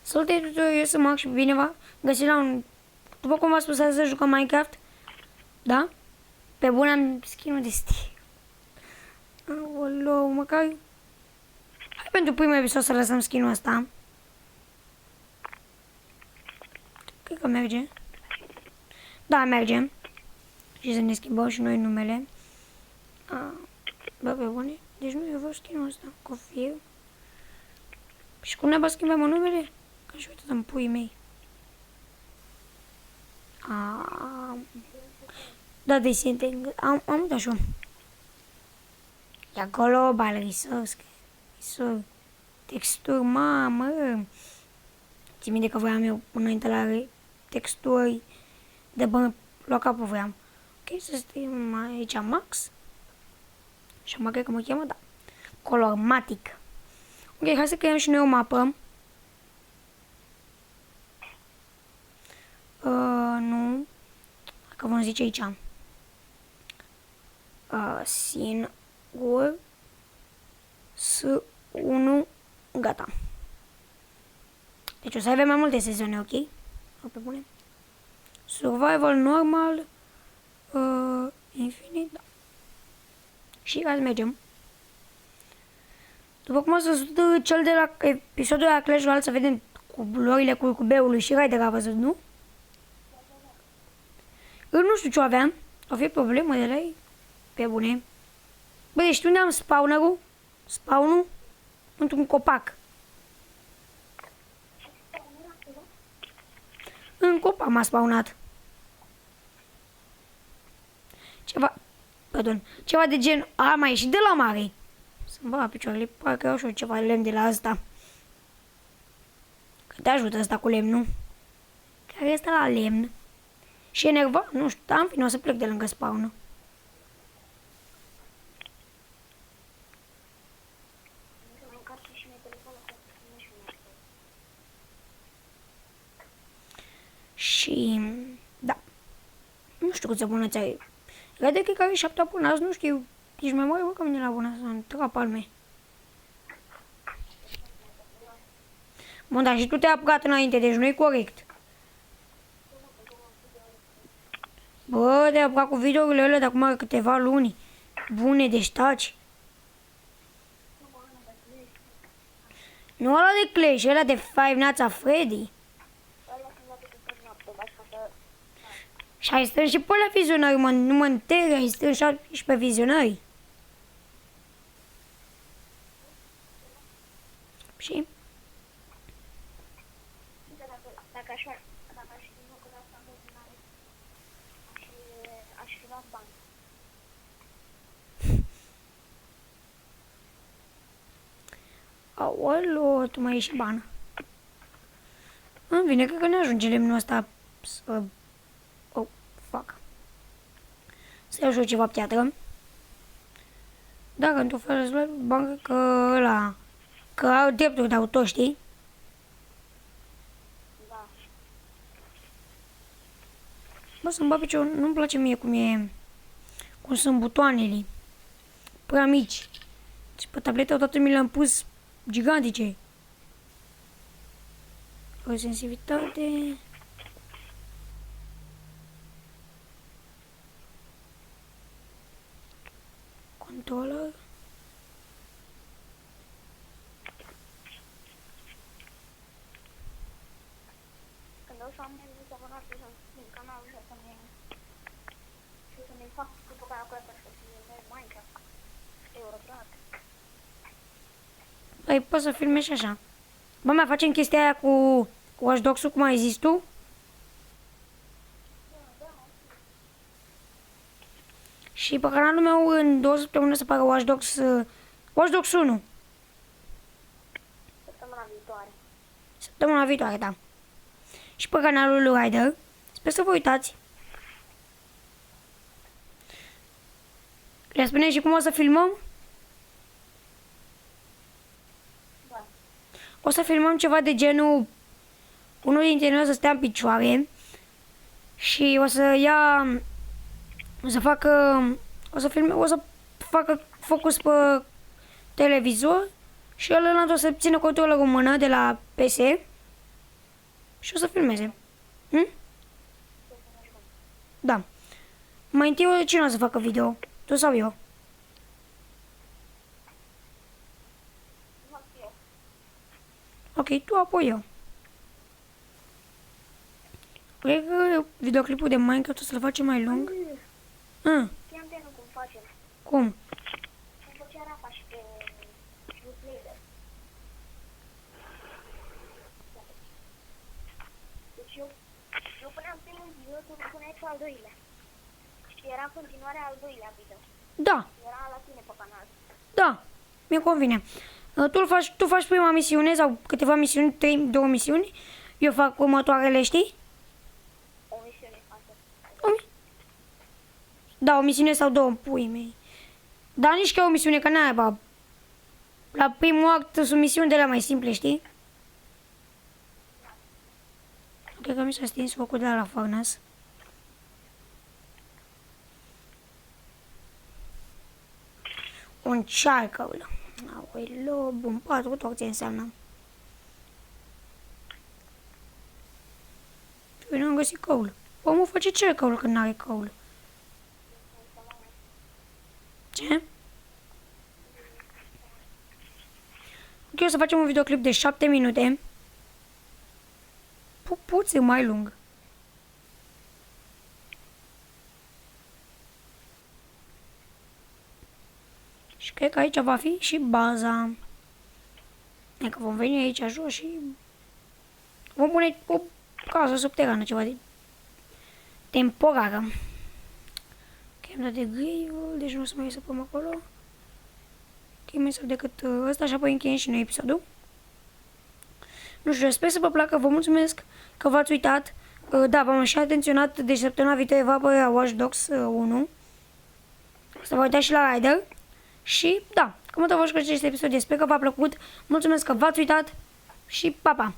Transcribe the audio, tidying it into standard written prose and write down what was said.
Salutare tuturor, eu sunt Max și bine v-am găsit la un... După cum v-am spus, să jucăm Minecraft. Da? Pe bune am skin-ul de Steve. Aoleu, măcar... Hai pentru primul episod să lăsăm skin-ul ăsta. Cred că merge. Da, merge. Și să ne schimbăm și noi numele. Bă, pe bune? Deci nu eu vreau skin-ul ăsta. Cofir. Și cum ne va schimba numele? Că și uitat în puii mei. Da, deci am uitat și eu. E acolo, balrisosc. Texturi, mamă. Țin minte că voiam eu înainte la texturi de bă, la capul voiam. Ok, să scriem aici Max. Și acum cred că mă cheamă, da. Colormatic. Ok, hai să creăm și noi o mapă. Nu. Că vom zice aici. Singur. S1. Gata. Deci o să avem mai multe sezoane, ok? O pe bune. Survival, normal. Infinite, da. Și hai să mergem. După cum ați văzut, cel de la episodul de la Clash Royale, să vedem culorile curcubeului și Ryder a văzut, nu? Eu nu știu ce aveam. O fi problemă de la ei. Pe bune. Bă, deci unde am spawner-ul? Spawn-ul? Într-un copac. În copac m-a spawnat. Ceva de gen... A, mai ieșit de la mare. Să-mi bag picioarele. Parcă au și ceva lemn de la asta. Că te ajută asta cu lemnul. Care este la lemn. Și enervat? Nu știu. Dar în fine o să plec de lângă spawn. Și... Da. Nu știu cât să bună ți-ai. Vede că are 7 până azi, nu știu. Ești mai mare, bă, ca mine la bună să întreabă palme. Bun, dar și tu te-ai apucat înainte, deci nu-i corect. Bă, te-ai apucat cu videourile alea de acum câteva luni. Bune, deci taci. Nu ăla de Clash, ăla de Five Nights at Freddy. Și ai strâns și pe alea vizionari, mă, nu mă înteri, ai strâns și pe vizionari. Și? Dacă aș fi locul ăsta în ordinare, aș fi luat bani. Aoleu, tu mai ieși bani. Îmi vine, cred că ne ajunge lemnul ăsta să... Oh, fuck. Să iau și eu ceva piatră. Dacă într-un fel îți bani, că ăla... Că au drepturi de autor, știi? Da. Bă, să-mi bag picior, nu-mi place mie cum sunt butoanele. Prea mici. Și pe tabletă toate mi le-am pus gigantice. O sensibilitate. Controller. Când o să am nevoie să abonați în canalul și să ne fac după care acolo să fie Minecraft. Eurocrat. Păi, poți să filmezi și așa. Bă, mai facem chestia aia cu Watch Dogs-ul, cum ai zis tu? Și pe canalul meu în 2 săptămâni să pară Watch Dogs 1. Săptămâna viitoare. Săptămâna viitoare, da. Și pe canalul lui Ryder. Sper să vă uitați. Le spune și cum o să filmăm? Da. O să filmăm ceva de genul unul dintre noi o să stea în picioare și o să facă focus pe televizor și ălălalt o să țină controlul în mână de la PS și o să filmeze. Hm? Să ne jucăm. Da. Mai întâi cine o să facă video? Tu sau eu? Nu eu. Ok, tu apoi eu. Cred că videoclipul de Minecraft o să-l facem mai lung. Știam de nu cum facem. Cum? Cum făcea Rafa și pe Blazer. Deci eu puneam primul video, tu puneai pe al doilea. Și era în continuare al doilea video. Da, Era la tine pe canal. da, mi-e convine. Tu faci prima misiune sau câteva misiuni, 2 misiuni. Eu fac următoarele, știi? O misiune față. Da, o misiune sau 2, pui mei. Dar nici că o misiune, că n-ai, bă. La primul act sunt misiuni de la mai simple, știi? Cred că mi s-a stins focul de la furnace. Un charcoal. Aoleu, bun, 4 torțe înseamnă. Eu nu am găsit coal. Omul face charcoal când n-are coal. Ce? Ok, o să facem un videoclip de 7 minute. Puțin mai lung. Și cred că aici va fi și baza. Adică vom veni aici jos și vom pune o casă subterană, ceva de temporară. Ok, am dat de greu, deci nu o să mai săpăm acolo. Ok, mai să decât ăsta și apoi încheiem și noi episodul. Nu știu, sper să vă placă, vă mulțumesc că v-ați uitat. Da, v-am și atenționat, deci săptămâna viitoare va apărea Watch Dogs 1. O să vă uitați și la Rider. Și da, cam atât vă că acest episod, sper că v-a plăcut. Mulțumesc că v-ați uitat și pa, pa!